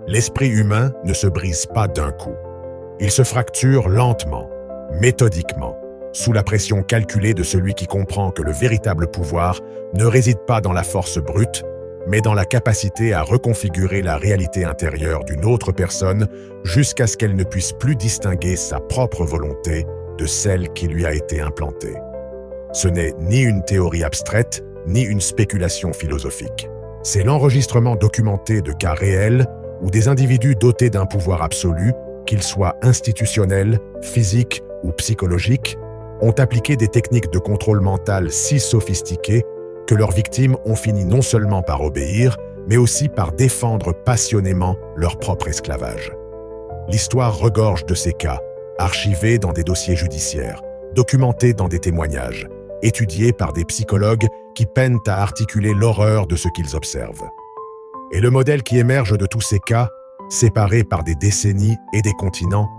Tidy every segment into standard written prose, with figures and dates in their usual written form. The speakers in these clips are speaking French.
L'esprit humain ne se brise pas d'un coup. Il se fracture lentement, méthodiquement, sous la pression calculée de celui qui comprend que le véritable pouvoir ne réside pas dans la force brute, mais dans la capacité à reconfigurer la réalité intérieure d'une autre personne jusqu'à ce qu'elle ne puisse plus distinguer sa propre volonté de celle qui lui a été implantée. Ce n'est ni une théorie abstraite, ni une spéculation philosophique. C'est l'enregistrement documenté de cas réels où des individus dotés d'un pouvoir absolu, qu'ils soient institutionnels, physiques ou psychologiques, ont appliqué des techniques de contrôle mental si sophistiquées que leurs victimes ont fini non seulement par obéir, mais aussi par défendre passionnément leur propre esclavage. L'histoire regorge de ces cas, archivés dans des dossiers judiciaires, documentés dans des témoignages, étudiés par des psychologues qui peinent à articuler l'horreur de ce qu'ils observent. Et le modèle qui émerge de tous ces cas, séparés par des décennies et des continents,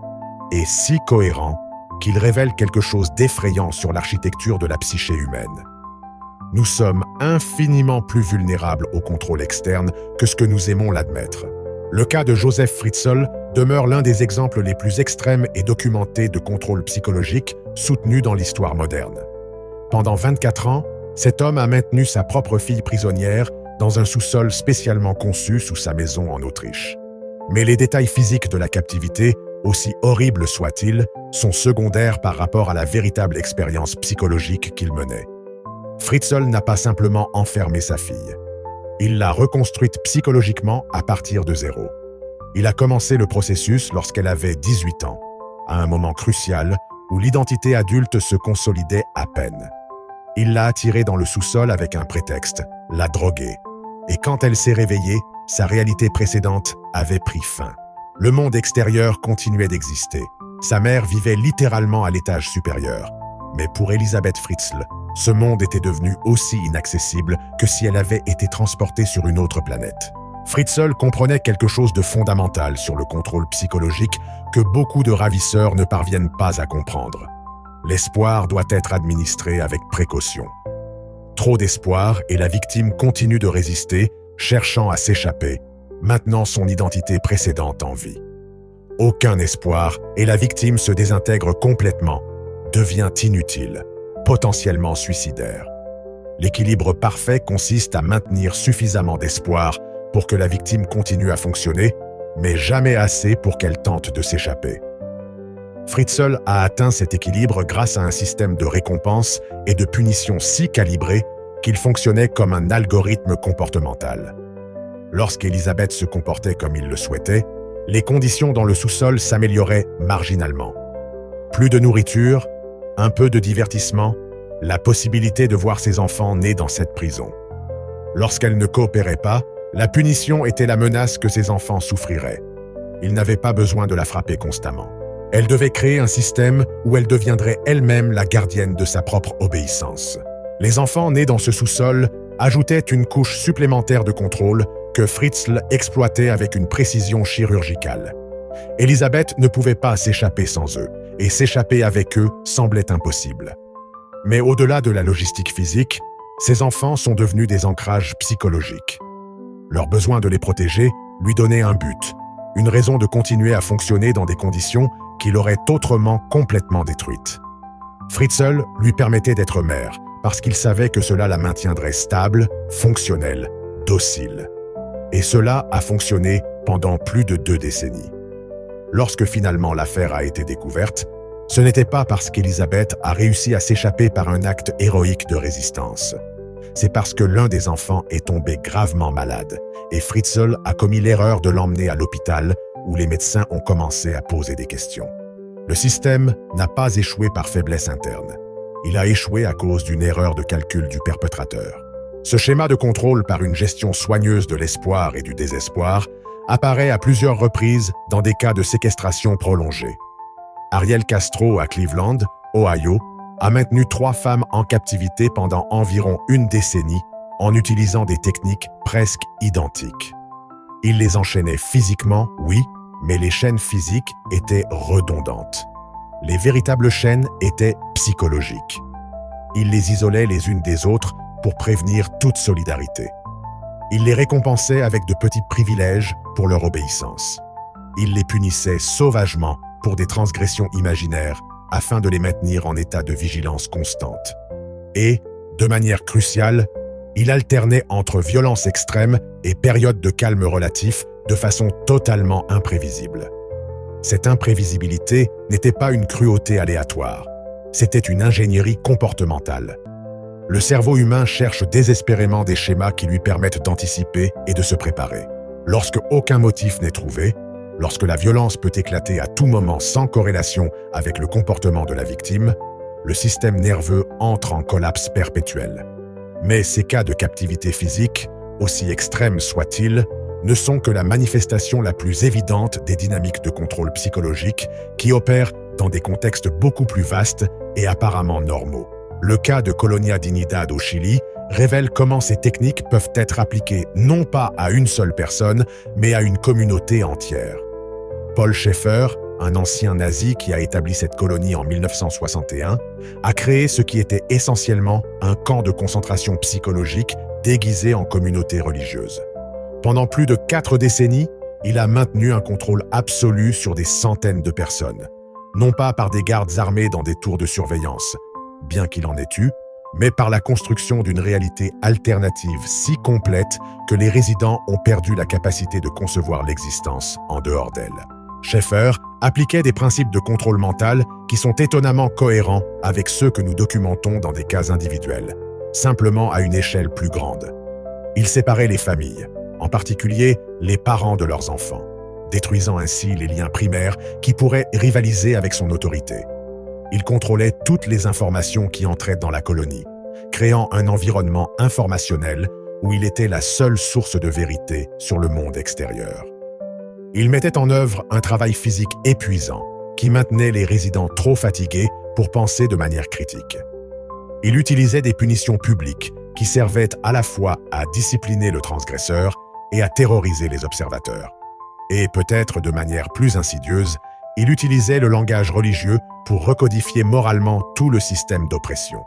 est si cohérent qu'il révèle quelque chose d'effrayant sur l'architecture de la psyché humaine. Nous sommes infiniment plus vulnérables au contrôle externe que ce que nous aimons l'admettre. Le cas de Joseph Fritzl demeure l'un des exemples les plus extrêmes et documentés de contrôle psychologique soutenu dans l'histoire moderne. Pendant 24 ans, cet homme a maintenu sa propre fille prisonnière dans un sous-sol spécialement conçu sous sa maison en Autriche. Mais les détails physiques de la captivité, aussi horribles soient-ils, sont secondaires par rapport à la véritable expérience psychologique qu'il menait. Fritzl n'a pas simplement enfermé sa fille. Il l'a reconstruite psychologiquement à partir de zéro. Il a commencé le processus lorsqu'elle avait 18 ans, à un moment crucial où l'identité adulte se consolidait à peine. Il l'a attirée dans le sous-sol avec un prétexte, la droguer. Et quand elle s'est réveillée, sa réalité précédente avait pris fin. Le monde extérieur continuait d'exister. Sa mère vivait littéralement à l'étage supérieur. Mais pour Elisabeth Fritzl, ce monde était devenu aussi inaccessible que si elle avait été transportée sur une autre planète. Fritzl comprenait quelque chose de fondamental sur le contrôle psychologique que beaucoup de ravisseurs ne parviennent pas à comprendre. L'espoir doit être administré avec précaution. Trop d'espoir et la victime continue de résister, cherchant à s'échapper, maintenant son identité précédente en vie. Aucun espoir et la victime se désintègre complètement, devient inutile, potentiellement suicidaire. L'équilibre parfait consiste à maintenir suffisamment d'espoir pour que la victime continue à fonctionner, mais jamais assez pour qu'elle tente de s'échapper. Fritzl a atteint cet équilibre grâce à un système de récompense et de punition si calibré qu'il fonctionnait comme un algorithme comportemental. Lorsqu'Elisabeth se comportait comme il le souhaitait, les conditions dans le sous-sol s'amélioraient marginalement. Plus de nourriture, un peu de divertissement, la possibilité de voir ses enfants nés dans cette prison. Lorsqu'elle ne coopérait pas, la punition était la menace que ses enfants souffriraient. Il n'avait pas besoin de la frapper constamment. Elle devait créer un système où elle deviendrait elle-même la gardienne de sa propre obéissance. Les enfants nés dans ce sous-sol ajoutaient une couche supplémentaire de contrôle que Fritzl exploitait avec une précision chirurgicale. Elisabeth ne pouvait pas s'échapper sans eux, et s'échapper avec eux semblait impossible. Mais au-delà de la logistique physique, ces enfants sont devenus des ancrages psychologiques. Leur besoin de les protéger lui donnait un but, une raison de continuer à fonctionner dans des conditions qui l'auraient autrement complètement détruite. Fritzl lui permettait d'être mère, parce qu'il savait que cela la maintiendrait stable, fonctionnelle, docile. Et cela a fonctionné pendant plus de 2 décennies. Lorsque finalement l'affaire a été découverte, ce n'était pas parce qu'Elisabeth a réussi à s'échapper par un acte héroïque de résistance. C'est parce que l'un des enfants est tombé gravement malade, et Fritzl a commis l'erreur de l'emmener à l'hôpital où les médecins ont commencé à poser des questions. Le système n'a pas échoué par faiblesse interne. Il a échoué à cause d'une erreur de calcul du perpétrateur. Ce schéma de contrôle par une gestion soigneuse de l'espoir et du désespoir apparaît à plusieurs reprises dans des cas de séquestration prolongée. Ariel Castro à Cleveland, Ohio, a maintenu 3 femmes en captivité pendant environ 1 décennie en utilisant des techniques presque identiques. Il les enchaînait physiquement, oui, mais les chaînes physiques étaient redondantes. Les véritables chaînes étaient psychologiques. Il les isolait les unes des autres pour prévenir toute solidarité. Il les récompensait avec de petits privilèges pour leur obéissance. Il les punissait sauvagement pour des transgressions imaginaires afin de les maintenir en état de vigilance constante. Et, de manière cruciale, il alternait entre violence extrême et périodes de calme relatif de façon totalement imprévisible. Cette imprévisibilité n'était pas une cruauté aléatoire, c'était une ingénierie comportementale. Le cerveau humain cherche désespérément des schémas qui lui permettent d'anticiper et de se préparer. Lorsque aucun motif n'est trouvé, lorsque la violence peut éclater à tout moment sans corrélation avec le comportement de la victime, le système nerveux entre en collapse perpétuel. Mais ces cas de captivité physique, aussi extrêmes soient-ils, ne sont que la manifestation la plus évidente des dynamiques de contrôle psychologique qui opèrent dans des contextes beaucoup plus vastes et apparemment normaux. Le cas de Colonia Dignidad au Chili révèle comment ces techniques peuvent être appliquées non pas à une seule personne, mais à une communauté entière. Paul Schaeffer, un ancien nazi qui a établi cette colonie en 1961, a créé ce qui était essentiellement un camp de concentration psychologique déguisé en communauté religieuse. Pendant plus de 4 décennies, il a maintenu un contrôle absolu sur des centaines de personnes, non pas par des gardes armés dans des tours de surveillance, bien qu'il en ait eu, mais par la construction d'une réalité alternative si complète que les résidents ont perdu la capacité de concevoir l'existence en dehors d'elle. Schaeffer appliquait des principes de contrôle mental qui sont étonnamment cohérents avec ceux que nous documentons dans des cas individuels, simplement à une échelle plus grande. Il séparait les familles, en particulier les parents de leurs enfants, détruisant ainsi les liens primaires qui pourraient rivaliser avec son autorité. Il contrôlait toutes les informations qui entraient dans la colonie, créant un environnement informationnel où il était la seule source de vérité sur le monde extérieur. Il mettait en œuvre un travail physique épuisant qui maintenait les résidents trop fatigués pour penser de manière critique. Il utilisait des punitions publiques qui servaient à la fois à discipliner le transgresseur et à terroriser les observateurs. Et peut-être de manière plus insidieuse, il utilisait le langage religieux pour recodifier moralement tout le système d'oppression.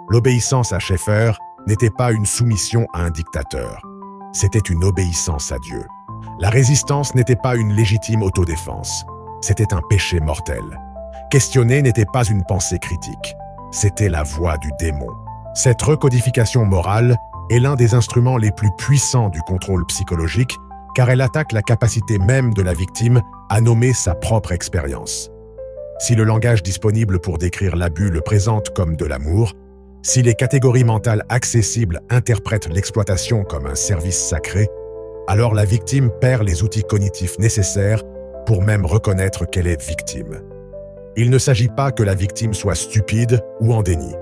L'obéissance à Schaeffer n'était pas une soumission à un dictateur, c'était une obéissance à Dieu. La résistance n'était pas une légitime autodéfense, c'était un péché mortel. Questionner n'était pas une pensée critique, c'était la voix du démon. Cette recodification morale est l'un des instruments les plus puissants du contrôle psychologique car elle attaque la capacité même de la victime à nommer sa propre expérience. Si le langage disponible pour décrire l'abus le présente comme de l'amour, si les catégories mentales accessibles interprètent l'exploitation comme un service sacré, alors la victime perd les outils cognitifs nécessaires pour même reconnaître qu'elle est victime. Il ne s'agit pas que la victime soit stupide ou en déni.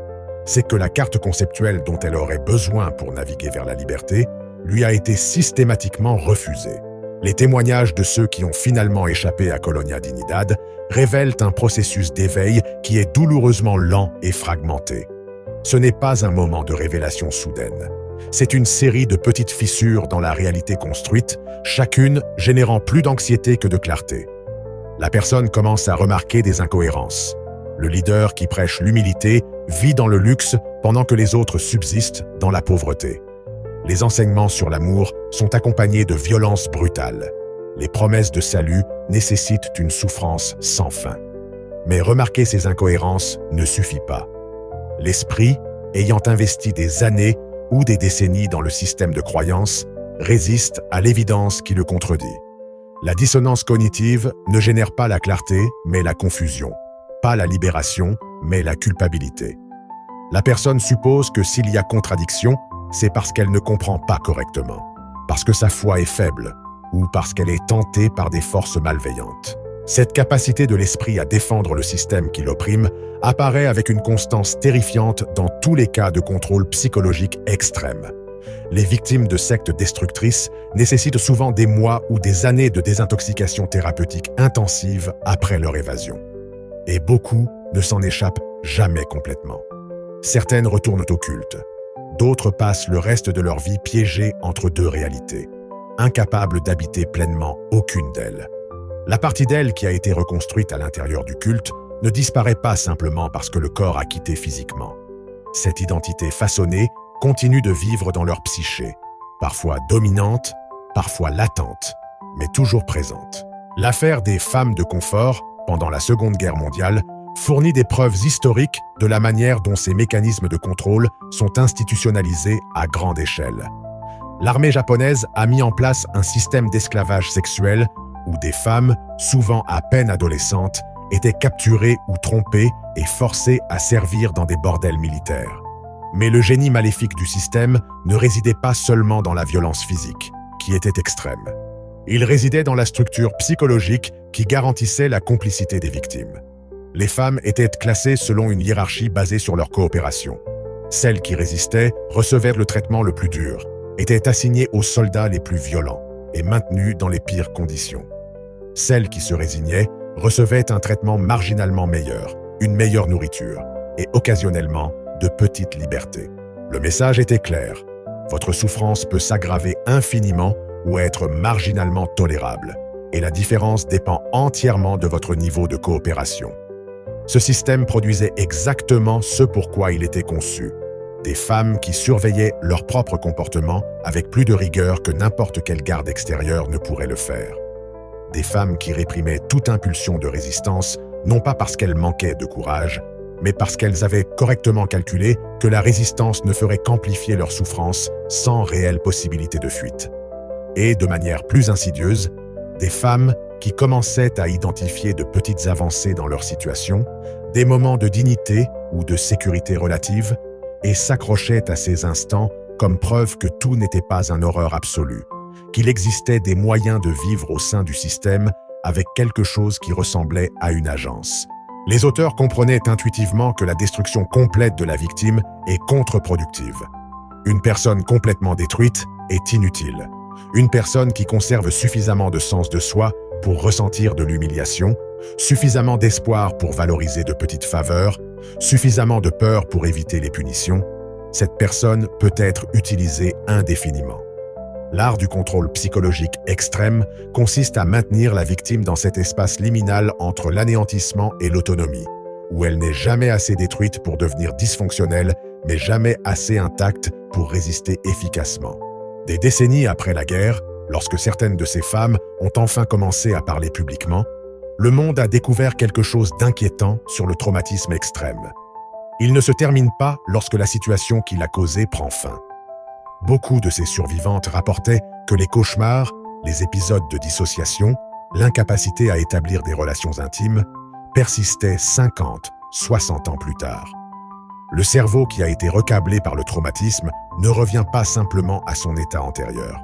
C'est que la carte conceptuelle dont elle aurait besoin pour naviguer vers la liberté lui a été systématiquement refusée. Les témoignages de ceux qui ont finalement échappé à Colonia Dignidad révèlent un processus d'éveil qui est douloureusement lent et fragmenté. Ce n'est pas un moment de révélation soudaine. C'est une série de petites fissures dans la réalité construite, chacune générant plus d'anxiété que de clarté. La personne commence à remarquer des incohérences. Le leader qui prêche l'humilité vit dans le luxe pendant que les autres subsistent dans la pauvreté. Les enseignements sur l'amour sont accompagnés de violences brutales. Les promesses de salut nécessitent une souffrance sans fin. Mais remarquer ces incohérences ne suffit pas. L'esprit, ayant investi des années ou des décennies dans le système de croyance, résiste à l'évidence qui le contredit. La dissonance cognitive ne génère pas la clarté, mais la confusion. Pas la libération, mais la culpabilité. La personne suppose que s'il y a contradiction, c'est parce qu'elle ne comprend pas correctement, parce que sa foi est faible, ou parce qu'elle est tentée par des forces malveillantes. Cette capacité de l'esprit à défendre le système qui l'opprime apparaît avec une constance terrifiante dans tous les cas de contrôle psychologique extrême. Les victimes de sectes destructrices nécessitent souvent des mois ou des années de désintoxication thérapeutique intensive après leur évasion. Et beaucoup ne s'en échappent jamais complètement. Certaines retournent au culte. D'autres passent le reste de leur vie piégées entre deux réalités, incapables d'habiter pleinement aucune d'elles. La partie d'elle qui a été reconstruite à l'intérieur du culte ne disparaît pas simplement parce que le corps a quitté physiquement. Cette identité façonnée continue de vivre dans leur psyché, parfois dominante, parfois latente, mais toujours présente. L'affaire des femmes de confort, pendant la Seconde Guerre mondiale, fournit des preuves historiques de la manière dont ces mécanismes de contrôle sont institutionnalisés à grande échelle. L'armée japonaise a mis en place un système d'esclavage sexuel où des femmes, souvent à peine adolescentes, étaient capturées ou trompées et forcées à servir dans des bordels militaires. Mais le génie maléfique du système ne résidait pas seulement dans la violence physique, qui était extrême. Il résidait dans la structure psychologique qui garantissait la complicité des victimes. Les femmes étaient classées selon une hiérarchie basée sur leur coopération. Celles qui résistaient recevaient le traitement le plus dur, étaient assignées aux soldats les plus violents et maintenues dans les pires conditions. Celles qui se résignaient recevaient un traitement marginalement meilleur, une meilleure nourriture et occasionnellement de petites libertés. Le message était clair. Votre souffrance peut s'aggraver infiniment ou être marginalement tolérable, et la différence dépend entièrement de votre niveau de coopération. Ce système produisait exactement ce pourquoi il était conçu. Des femmes qui surveillaient leur propre comportement avec plus de rigueur que n'importe quel garde extérieur ne pourrait le faire. Des femmes qui réprimaient toute impulsion de résistance, non pas parce qu'elles manquaient de courage, mais parce qu'elles avaient correctement calculé que la résistance ne ferait qu'amplifier leur souffrance sans réelle possibilité de fuite. Et, de manière plus insidieuse, des femmes qui commençaient à identifier de petites avancées dans leur situation, des moments de dignité ou de sécurité relative, et s'accrochaient à ces instants comme preuve que tout n'était pas un horreur absolue, qu'il existait des moyens de vivre au sein du système avec quelque chose qui ressemblait à une agence. Les auteurs comprenaient intuitivement que la destruction complète de la victime est contre-productive. Une personne complètement détruite est inutile. Une personne qui conserve suffisamment de sens de soi pour ressentir de l'humiliation, suffisamment d'espoir pour valoriser de petites faveurs, suffisamment de peur pour éviter les punitions, cette personne peut être utilisée indéfiniment. L'art du contrôle psychologique extrême consiste à maintenir la victime dans cet espace liminal entre l'anéantissement et l'autonomie, où elle n'est jamais assez détruite pour devenir dysfonctionnelle, mais jamais assez intacte pour résister efficacement. Des décennies après la guerre, lorsque certaines de ces femmes ont enfin commencé à parler publiquement, le monde a découvert quelque chose d'inquiétant sur le traumatisme extrême. Il ne se termine pas lorsque la situation qui l'a causé prend fin. Beaucoup de ces survivantes rapportaient que les cauchemars, les épisodes de dissociation, l'incapacité à établir des relations intimes, persistaient 50, 60 ans plus tard. Le cerveau qui a été recablé par le traumatisme ne revient pas simplement à son état antérieur.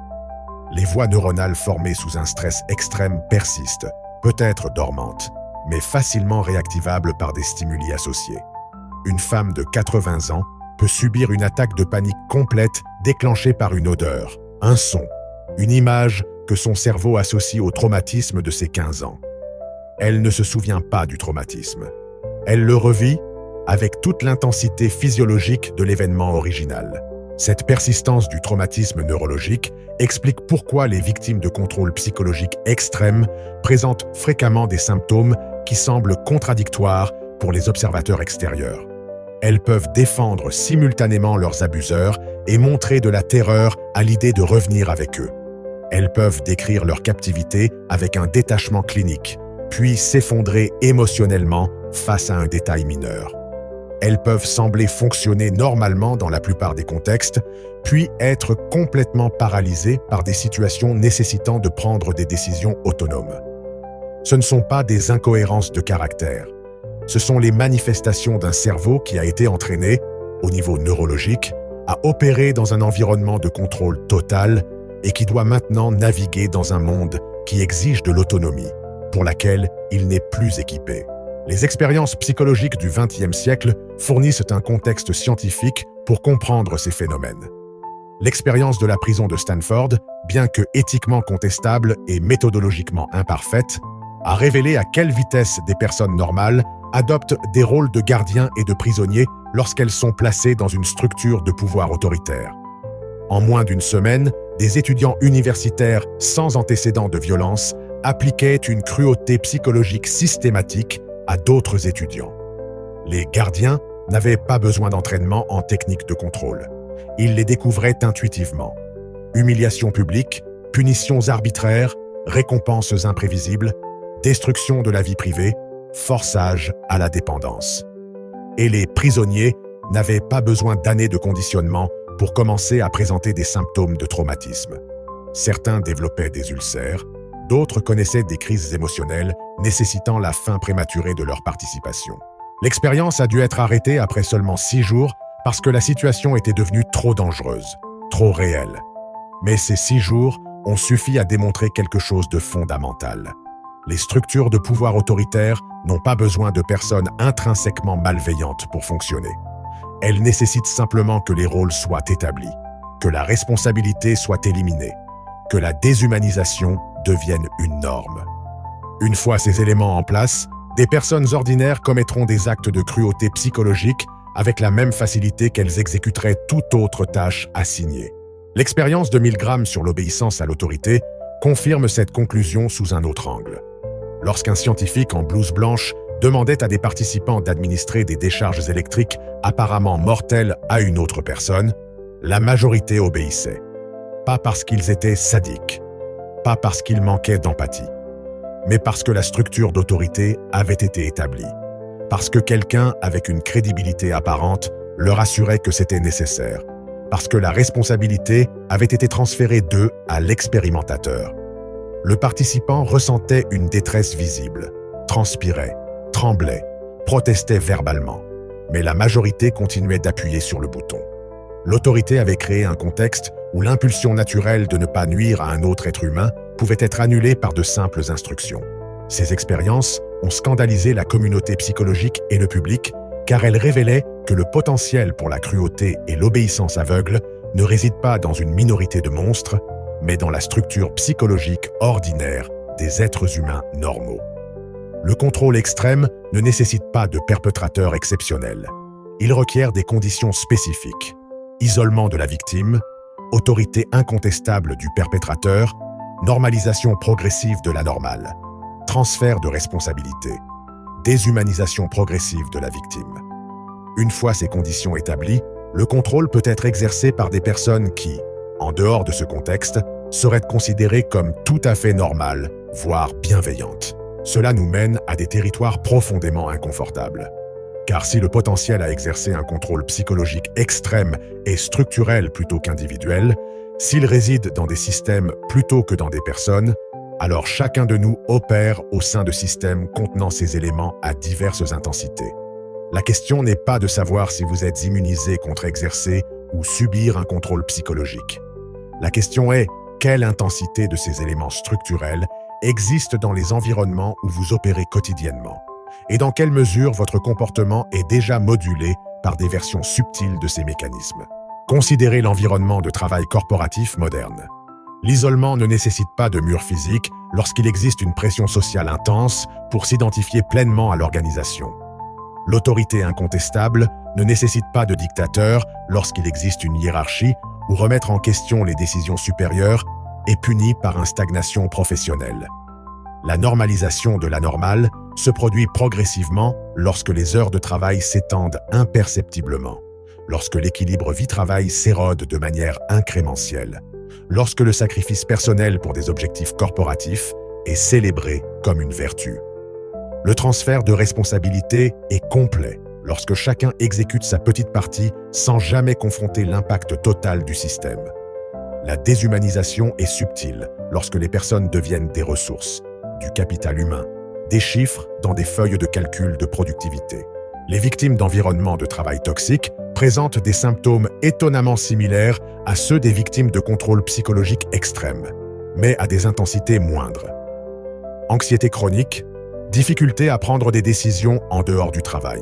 Les voies neuronales formées sous un stress extrême persistent, peut-être dormantes, mais facilement réactivables par des stimuli associés. Une femme de 80 ans peut subir une attaque de panique complète déclenchée par une odeur, un son, une image que son cerveau associe au traumatisme de ses 15 ans. Elle ne se souvient pas du traumatisme. Elle le revit avec toute l'intensité physiologique de l'événement original. Cette persistance du traumatisme neurologique explique pourquoi les victimes de contrôle psychologique extrême présentent fréquemment des symptômes qui semblent contradictoires pour les observateurs extérieurs. Elles peuvent défendre simultanément leurs abuseurs et montrer de la terreur à l'idée de revenir avec eux. Elles peuvent décrire leur captivité avec un détachement clinique, puis s'effondrer émotionnellement face à un détail mineur. Elles peuvent sembler fonctionner normalement dans la plupart des contextes, puis être complètement paralysées par des situations nécessitant de prendre des décisions autonomes. Ce ne sont pas des incohérences de caractère. Ce sont les manifestations d'un cerveau qui a été entraîné, au niveau neurologique, à opérer dans un environnement de contrôle total et qui doit maintenant naviguer dans un monde qui exige de l'autonomie, pour laquelle il n'est plus équipé. Les expériences psychologiques du XXe siècle fournissent un contexte scientifique pour comprendre ces phénomènes. L'expérience de la prison de Stanford, bien que éthiquement contestable et méthodologiquement imparfaite, a révélé à quelle vitesse des personnes normales adoptent des rôles de gardiens et de prisonniers lorsqu'elles sont placées dans une structure de pouvoir autoritaire. En moins d'une semaine, des étudiants universitaires sans antécédents de violence appliquaient une cruauté psychologique systématique à d'autres étudiants. Les gardiens n'avaient pas besoin d'entraînement en technique de contrôle. Ils les découvraient intuitivement. Humiliation publique, punitions arbitraires, récompenses imprévisibles, destruction de la vie privée, forçage à la dépendance. Et les prisonniers n'avaient pas besoin d'années de conditionnement pour commencer à présenter des symptômes de traumatisme. Certains développaient des ulcères, d'autres connaissaient des crises émotionnelles nécessitant la fin prématurée de leur participation. L'expérience a dû être arrêtée après seulement 6 jours parce que la situation était devenue trop dangereuse, trop réelle. Mais ces 6 jours ont suffi à démontrer quelque chose de fondamental. Les structures de pouvoir autoritaire n'ont pas besoin de personnes intrinsèquement malveillantes pour fonctionner. Elles nécessitent simplement que les rôles soient établis, que la responsabilité soit éliminée, que la déshumanisation devienne une norme. Une fois ces éléments en place, des personnes ordinaires commettront des actes de cruauté psychologique avec la même facilité qu'elles exécuteraient toute autre tâche assignée. L'expérience de Milgram sur l'obéissance à l'autorité confirme cette conclusion sous un autre angle. Lorsqu'un scientifique en blouse blanche demandait à des participants d'administrer des décharges électriques apparemment mortelles à une autre personne, la majorité obéissait. Pas parce qu'ils étaient sadiques, pas parce qu'ils manquaient d'empathie, mais parce que la structure d'autorité avait été établie, parce que quelqu'un avec une crédibilité apparente leur assurait que c'était nécessaire, parce que la responsabilité avait été transférée d'eux à l'expérimentateur. Le participant ressentait une détresse visible, transpirait, tremblait, protestait verbalement, mais la majorité continuait d'appuyer sur le bouton. L'autorité avait créé un contexte où l'impulsion naturelle de ne pas nuire à un autre être humain pouvait être annulée par de simples instructions. Ces expériences ont scandalisé la communauté psychologique et le public car elles révélaient que le potentiel pour la cruauté et l'obéissance aveugle ne réside pas dans une minorité de monstres, mais dans la structure psychologique ordinaire des êtres humains normaux. Le contrôle extrême ne nécessite pas de perpétrateur exceptionnel. Il requiert des conditions spécifiques. Isolement de la victime, autorité incontestable du perpétrateur, normalisation progressive de la normale, transfert de responsabilité, déshumanisation progressive de la victime. Une fois ces conditions établies, le contrôle peut être exercé par des personnes qui, en dehors de ce contexte, seraient considérées comme tout à fait normales, voire bienveillantes. Cela nous mène à des territoires profondément inconfortables. Car si le potentiel à exercer un contrôle psychologique extrême est structurel plutôt qu'individuel, s'il réside dans des systèmes plutôt que dans des personnes, alors chacun de nous opère au sein de systèmes contenant ces éléments à diverses intensités. La question n'est pas de savoir si vous êtes immunisé contre exercer ou subir un contrôle psychologique. La question est quelle intensité de ces éléments structurels existe dans les environnements où vous opérez quotidiennement, et dans quelle mesure votre comportement est déjà modulé par des versions subtiles de ces mécanismes. Considérez l'environnement de travail corporatif moderne. L'isolement ne nécessite pas de mur physique lorsqu'il existe une pression sociale intense pour s'identifier pleinement à l'organisation. L'autorité incontestable ne nécessite pas de dictateur lorsqu'il existe une hiérarchie où remettre en question les décisions supérieures est puni par une stagnation professionnelle. La normalisation de la normale se produit progressivement lorsque les heures de travail s'étendent imperceptiblement, lorsque l'équilibre vie-travail s'érode de manière incrémentielle, lorsque le sacrifice personnel pour des objectifs corporatifs est célébré comme une vertu. Le transfert de responsabilité est complet lorsque chacun exécute sa petite partie sans jamais confronter l'impact total du système. La déshumanisation est subtile lorsque les personnes deviennent des ressources, du capital humain, des chiffres dans des feuilles de calcul de productivité. Les victimes d'environnements de travail toxiques présentent des symptômes étonnamment similaires à ceux des victimes de contrôle psychologique extrême, mais à des intensités moindres. Anxiété chronique, difficulté à prendre des décisions en dehors du travail,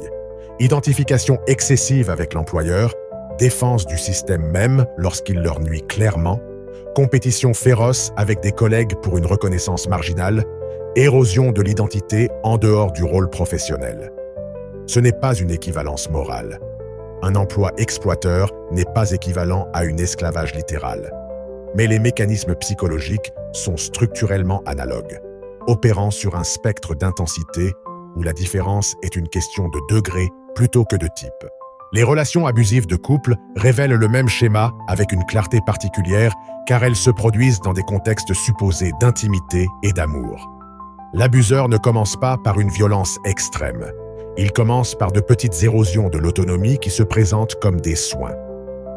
identification excessive avec l'employeur, défense du système même lorsqu'il leur nuit clairement, compétition féroce avec des collègues pour une reconnaissance marginale, érosion de l'identité en dehors du rôle professionnel. Ce n'est pas une équivalence morale. Un emploi exploiteur n'est pas équivalent à un esclavage littéral. Mais les mécanismes psychologiques sont structurellement analogues, opérant sur un spectre d'intensité où la différence est une question de degré plutôt que de type. Les relations abusives de couple révèlent le même schéma avec une clarté particulière car elles se produisent dans des contextes supposés d'intimité et d'amour. L'abuseur ne commence pas par une violence extrême. Il commence par de petites érosions de l'autonomie qui se présentent comme des soins.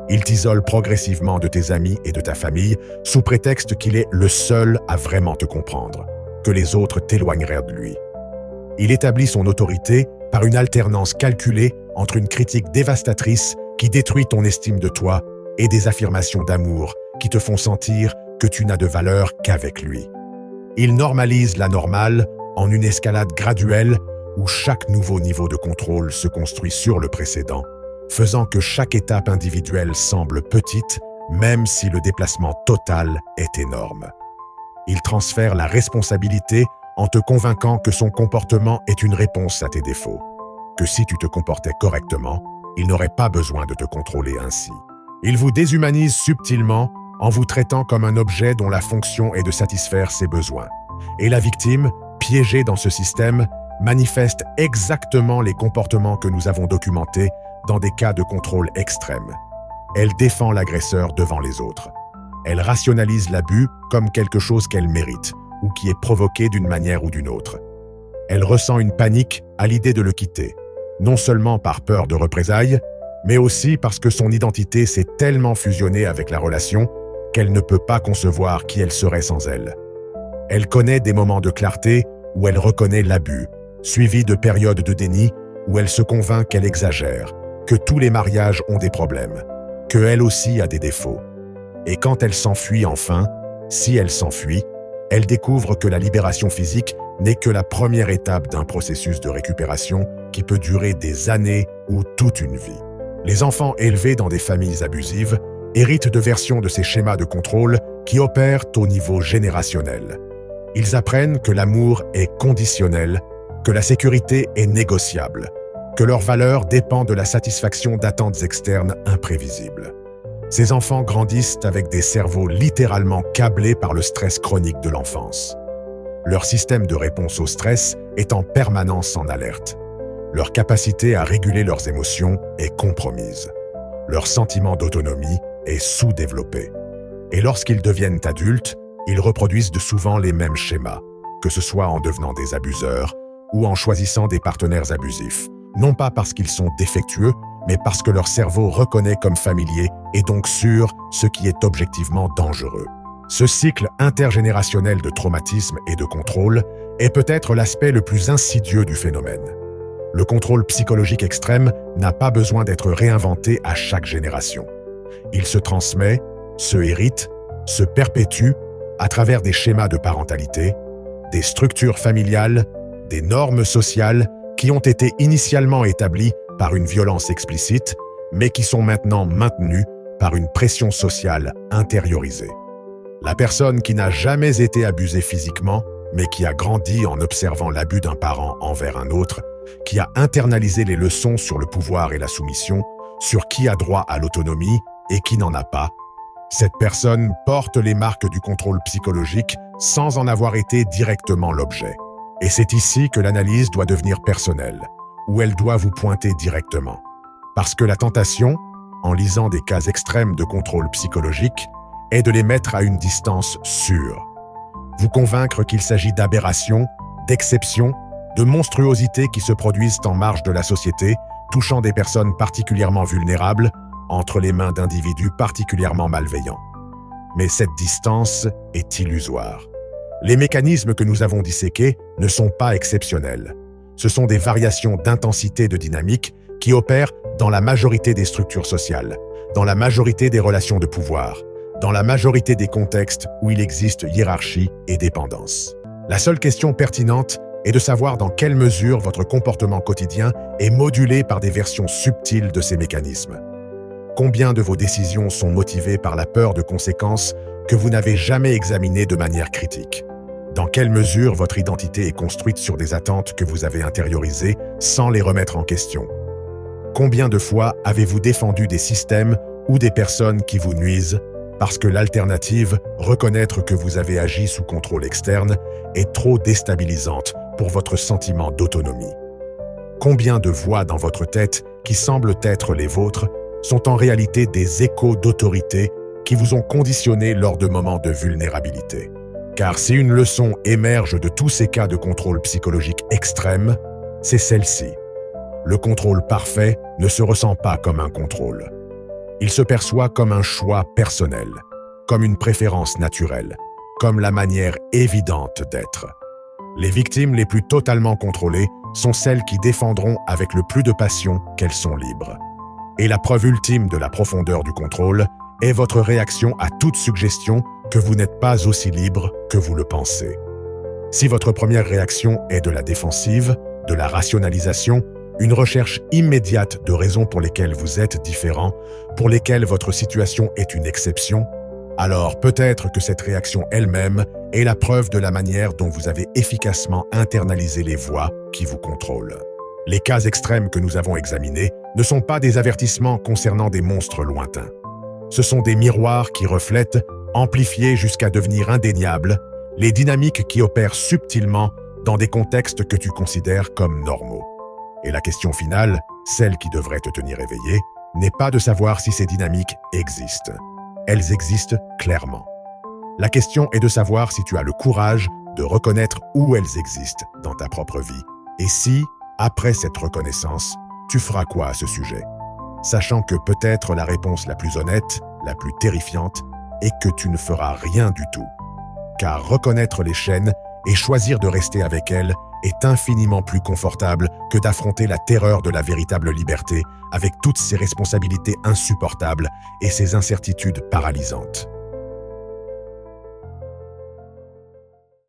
Il t'isole progressivement de tes amis et de ta famille sous prétexte qu'il est le seul à vraiment te comprendre, que les autres t'éloigneraient de lui. Il établit son autorité par une alternance calculée entre une critique dévastatrice qui détruit ton estime de toi et des affirmations d'amour qui te font sentir que tu n'as de valeur qu'avec lui. Il normalise la normale en une escalade graduelle où chaque nouveau niveau de contrôle se construit sur le précédent, faisant que chaque étape individuelle semble petite, même si le déplacement total est énorme. Il transfère la responsabilité en te convainquant que son comportement est une réponse à tes défauts, que si tu te comportais correctement, il n'aurait pas besoin de te contrôler ainsi. Il vous déshumanise subtilement en vous traitant comme un objet dont la fonction est de satisfaire ses besoins. Et la victime, piégée dans ce système, manifeste exactement les comportements que nous avons documentés dans des cas de contrôle extrême. Elle défend l'agresseur devant les autres. Elle rationalise l'abus comme quelque chose qu'elle mérite ou qui est provoqué d'une manière ou d'une autre. Elle ressent une panique à l'idée de le quitter, non seulement par peur de représailles, mais aussi parce que son identité s'est tellement fusionnée avec la relation qu'elle ne peut pas concevoir qui elle serait sans elle. Elle connaît des moments de clarté où elle reconnaît l'abus, suivis de périodes de déni où elle se convainc qu'elle exagère, que tous les mariages ont des problèmes, qu'elle aussi a des défauts. Et quand elle s'enfuit enfin, si elle s'enfuit, elle découvre que la libération physique n'est que la première étape d'un processus de récupération qui peut durer des années ou toute une vie. Les enfants élevés dans des familles abusives héritent de versions de ces schémas de contrôle qui opèrent au niveau générationnel. Ils apprennent que l'amour est conditionnel, que la sécurité est négociable, que leur valeur dépend de la satisfaction d'attentes externes imprévisibles. Ces enfants grandissent avec des cerveaux littéralement câblés par le stress chronique de l'enfance. Leur système de réponse au stress est en permanence en alerte. Leur capacité à réguler leurs émotions est compromise. Leur sentiment d'autonomie est sous-développé. Et lorsqu'ils deviennent adultes, ils reproduisent de souvent les mêmes schémas, que ce soit en devenant des abuseurs ou en choisissant des partenaires abusifs, non pas parce qu'ils sont défectueux, mais parce que leur cerveau reconnaît comme familier et donc sûr ce qui est objectivement dangereux. Ce cycle intergénérationnel de traumatisme et de contrôle est peut-être l'aspect le plus insidieux du phénomène. Le contrôle psychologique extrême n'a pas besoin d'être réinventé à chaque génération. Il se transmet, se hérite, se perpétue à travers des schémas de parentalité, des structures familiales, des normes sociales qui ont été initialement établies par une violence explicite, mais qui sont maintenant maintenues par une pression sociale intériorisée. La personne qui n'a jamais été abusée physiquement, mais qui a grandi en observant l'abus d'un parent envers un autre, qui a internalisé les leçons sur le pouvoir et la soumission, sur qui a droit à l'autonomie et qui n'en a pas, cette personne porte les marques du contrôle psychologique sans en avoir été directement l'objet. Et c'est ici que l'analyse doit devenir personnelle, où elle doit vous pointer directement. Parce que la tentation, en lisant des cas extrêmes de contrôle psychologique, est de les mettre à une distance sûre. Vous convaincre qu'il s'agit d'aberrations, d'exceptions, de monstruosités qui se produisent en marge de la société, touchant des personnes particulièrement vulnérables, entre les mains d'individus particulièrement malveillants. Mais cette distance est illusoire. Les mécanismes que nous avons disséqués ne sont pas exceptionnels. Ce sont des variations d'intensité de dynamique qui opèrent dans la majorité des structures sociales, dans la majorité des relations de pouvoir, dans la majorité des contextes où il existe hiérarchie et dépendance. La seule question pertinente est de savoir dans quelle mesure votre comportement quotidien est modulé par des versions subtiles de ces mécanismes. Combien de vos décisions sont motivées par la peur de conséquences que vous n'avez jamais examinées de manière critique? Dans quelle mesure votre identité est construite sur des attentes que vous avez intériorisées sans les remettre en question? Combien de fois avez-vous défendu des systèmes ou des personnes qui vous nuisent parce que l'alternative, reconnaître que vous avez agi sous contrôle externe, est trop déstabilisante pour votre sentiment d'autonomie? Combien de voix dans votre tête qui semblent être les vôtres sont en réalité des échos d'autorité qui vous ont conditionné lors de moments de vulnérabilité. Car si une leçon émerge de tous ces cas de contrôle psychologique extrême, c'est celle-ci. Le contrôle parfait ne se ressent pas comme un contrôle. Il se perçoit comme un choix personnel, comme une préférence naturelle, comme la manière évidente d'être. Les victimes les plus totalement contrôlées sont celles qui défendront avec le plus de passion qu'elles sont libres. Et la preuve ultime de la profondeur du contrôle est votre réaction à toute suggestion que vous n'êtes pas aussi libre que vous le pensez. Si votre première réaction est de la défensive, de la rationalisation, une recherche immédiate de raisons pour lesquelles vous êtes différent, pour lesquelles votre situation est une exception, alors peut-être que cette réaction elle-même est la preuve de la manière dont vous avez efficacement internalisé les voix qui vous contrôlent. Les cas extrêmes que nous avons examinés ne sont pas des avertissements concernant des monstres lointains. Ce sont des miroirs qui reflètent, amplifiés jusqu'à devenir indéniables, les dynamiques qui opèrent subtilement dans des contextes que tu considères comme normaux. Et la question finale, celle qui devrait te tenir éveillé, n'est pas de savoir si ces dynamiques existent. Elles existent clairement. La question est de savoir si tu as le courage de reconnaître où elles existent dans ta propre vie. Et si, après cette reconnaissance, tu feras quoi à ce sujet? Sachant que peut-être la réponse la plus honnête, la plus terrifiante, est que tu ne feras rien du tout. Car reconnaître les chaînes et choisir de rester avec elles est infiniment plus confortable que d'affronter la terreur de la véritable liberté avec toutes ses responsabilités insupportables et ses incertitudes paralysantes.